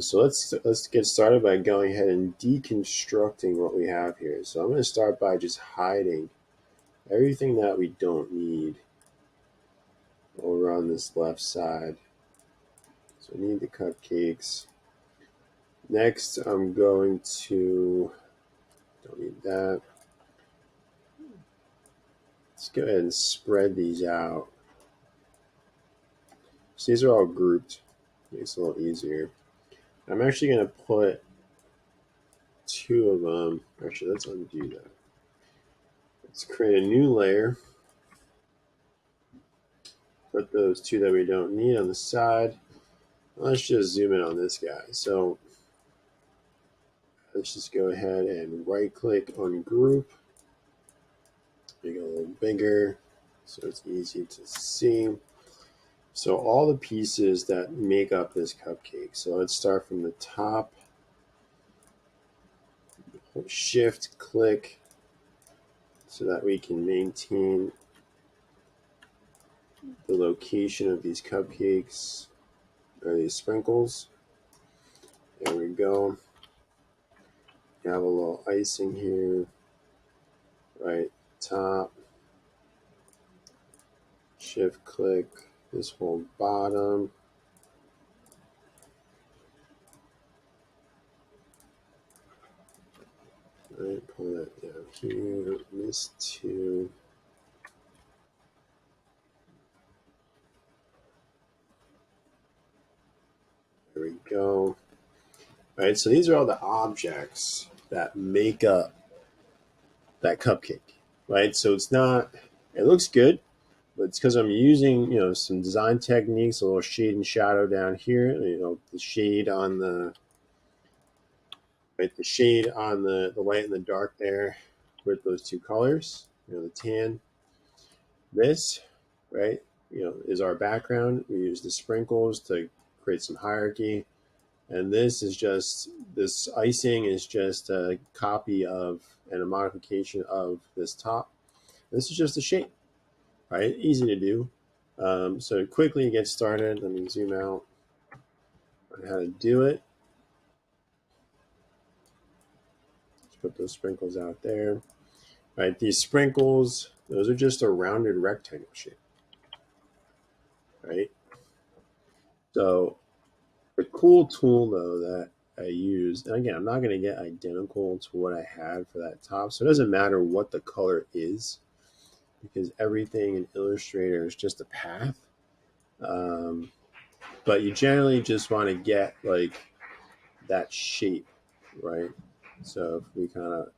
So let's get started by going ahead and deconstructing what we have here. So I'm going to start by just hiding everything that we don't need over on this left side. So I need the cupcakes. Next, I'm going to, don't need that. Let's go ahead and spread these out. So these are all grouped. Makes it a little easier. I'm actually going to put two of them. Actually, let's undo that. Let's create a new layer. Put those two that we don't need on the side. Let's just zoom in on this guy. So let's just go ahead and right click on group. Make it a little bigger so it's easy to see. So all the pieces that make up this cupcake. So let's start from the top. Shift click so that we can maintain the location of these cupcakes or these sprinkles. There we go. You have a little icing here, right top. Shift click this whole bottom. Right, pull that down here. Miss two. There we go. All right, so these are all the objects that make up that cupcake, right? So it's not, it looks good, but it's because I'm using, some design techniques, a little shade and shadow down here, the shade on the shade on the light and the dark there with those two colors, the tan. This, right, is our background. We use the sprinkles to create some hierarchy. And this icing is just a copy of and a modification of this top. This is just a shape, right? Easy to do. So quickly get started. Let me zoom out on how to do it. Let's put those sprinkles out there. Right, these sprinkles, those are just a rounded rectangle shape, right? So the cool tool though that I use, and again, I'm not going to get identical to what I had for that top, so it doesn't matter what the color is because everything in Illustrator is just a path. Um, but you generally just want to get like that shape, right? So if we kind of,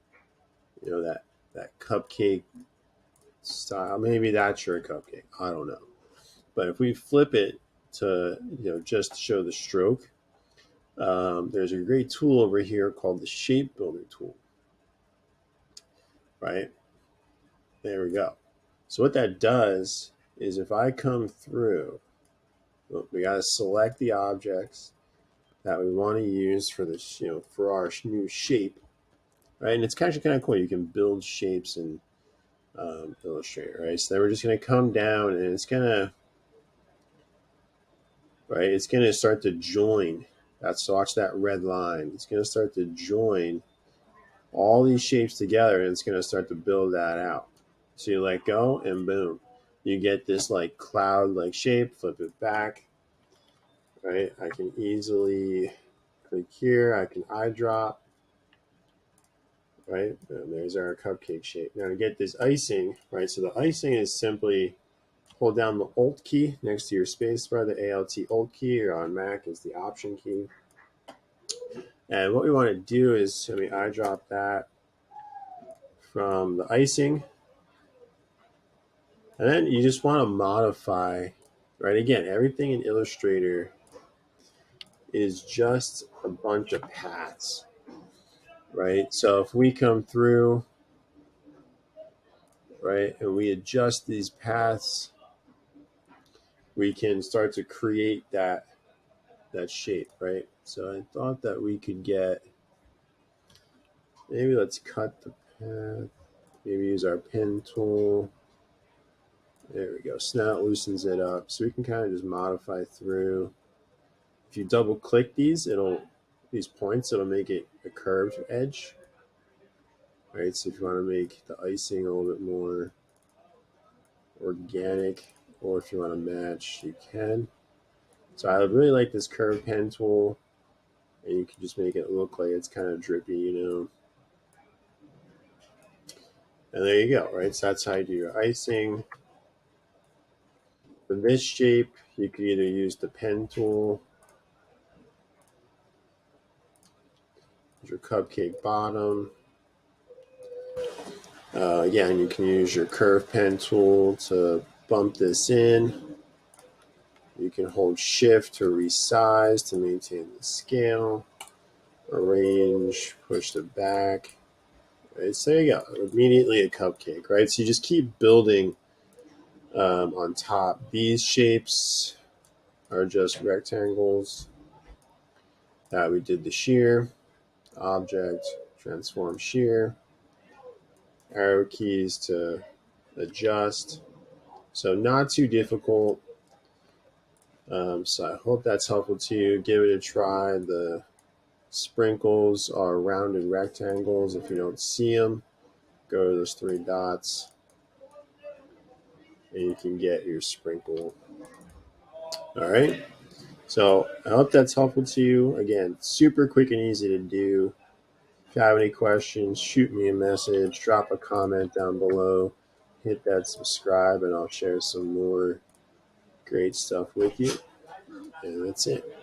that cupcake style, maybe that's your cupcake. I don't know. But if we flip it to, just show the stroke, there's a great tool over here called the shape builder tool, right? There we go. So what that does is if I come through, look, we got to select the objects that we want to use for this, for our new shape, right? And it's kind of cool. You can build shapes in Illustrator, right? So then we're just going to come down and it's going to, right? It's going to start to join. So watch that red line. It's going to start to join all these shapes together and it's going to start to build that out. So you let go and boom, you get this like cloud like shape. Flip it back, right? I can easily click here. I can eyedrop, right? And there's our cupcake shape. Now to get this icing, right? So the icing is simply hold down the Alt key next to your spacebar, the Alt Alt key, or on Mac is the Option key. And what we want to do is, let me eyedrop that from the icing. And then you just want to modify, right? Again, everything in Illustrator is just a bunch of paths, right? So if we come through, right, and we adjust these paths, we can start to create that shape, right? So I thought that we could get, maybe let's cut the path, maybe use our pen tool. There we go. So now it loosens it up. So we can kind of just modify through. If you double click these points, it'll make it a curved edge. Right, so if you want to make the icing a little bit more organic, or if you want to match, you can. So I would really like this curved pen tool, and you can just make it look like it's kind of drippy, And there you go, right? So that's how you do your icing. For this shape, you could either use the pen tool, your cupcake bottom. Again, you can use your curve pen tool to bump this in. You can hold shift to resize to maintain the scale. Arrange, push the back. Right, so there you go. Immediately a cupcake, right? So you just keep building on top. These shapes are just rectangles that we did the shear, object, transform shear, arrow keys to adjust. So not too difficult. So I hope that's helpful to you. Give it a try. The sprinkles are rounded rectangles. If you don't see them, go to those three dots and you can get your sprinkle. All right. So I hope that's helpful to you. Again, super quick and easy to do. If you have any questions, shoot me a message, drop a comment down below, hit that subscribe, and I'll share some more great stuff with you. And that's it.